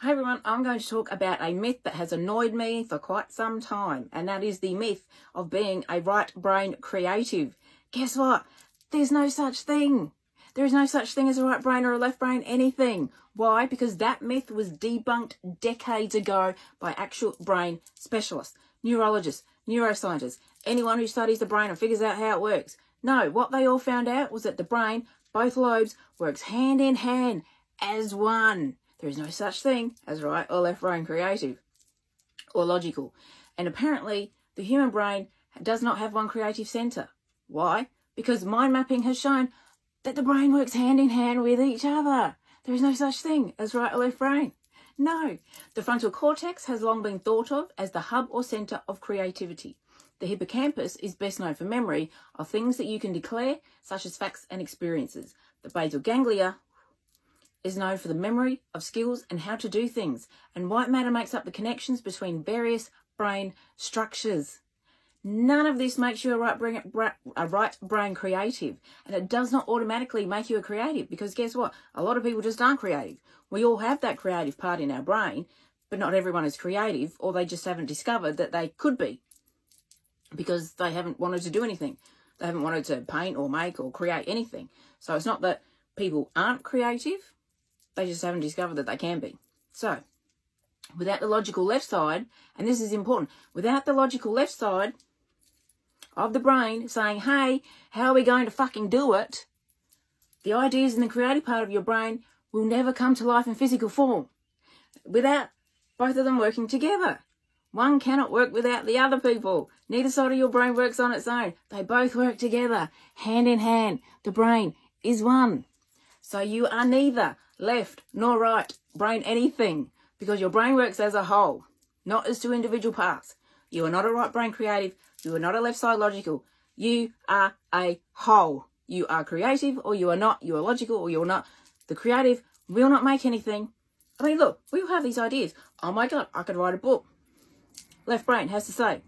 Hi everyone, I'm going to talk about a myth that has annoyed me for quite some time, and that is the myth of being a right brain creative. Guess what? There's no such thing. There is no such thing as a right brain or a left brain anything. Why? Because that myth was debunked decades ago by actual brain specialists, neurologists, neuroscientists, anyone who studies the brain and figures out how it works. No, what they all found out was that the brain, both lobes, works hand in hand as one. There is no such thing as right or left brain creative or logical. And apparently the human brain does not have one creative center. Why? Because mind mapping has shown that the brain works hand in hand with each other. There is no such thing as right or left brain. No. The frontal cortex has long been thought of as the hub or center of creativity. The hippocampus is best known for memory of things that you can declare, such as facts and experiences. The basal ganglia is known for the memory of skills and how to do things, and white matter makes up the connections between various brain structures. None of this makes you a right brain creative, and it does not automatically make you a creative, because guess what? A lot of people just aren't creative. We all have that creative part in our brain, but not everyone is creative, or they just haven't discovered that they could be, because they haven't wanted to do anything. They haven't wanted to paint or make or create anything. So it's not that people aren't creative, they just haven't discovered that they can be. So, without the logical left side, and this is important, without the logical left side of the brain saying, hey, how are we going to fucking do it? The ideas in the creative part of your brain will never come to life in physical form. Without both of them working together. One cannot work without the other, people. Neither side of your brain works on its own. They both work together, hand in hand. The brain is one. So you are neither left nor right brain anything, because your brain works as a whole, not as two individual parts. You are not a right brain creative. You are not a left side logical. You are a whole. You are creative or you are not. You are logical or you are not. The creative will not make anything. I mean, look, we all have these ideas. Oh my God, I could write a book. Left brain has to say,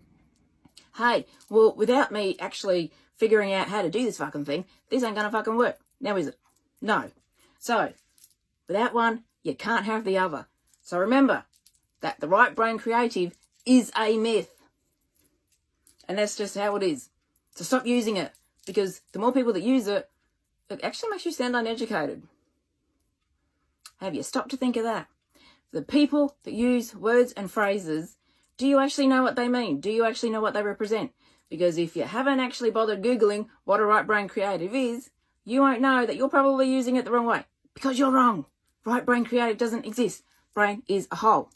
hey, well, without me actually figuring out how to do this fucking thing, this ain't gonna fucking work. Now is it? No. So, without one, you can't have the other. So remember that the right brain creative is a myth. And that's just how it is. So stop using it, because the more people that use it, it actually makes you sound uneducated. Have you stopped to think of that? The people that use words and phrases, do you actually know what they mean? Do you actually know what they represent? Because if you haven't actually bothered Googling what a right brain creative is, you won't know that you're probably using it the wrong way. Because you're wrong. Right brain creative doesn't exist. Brain is a whole.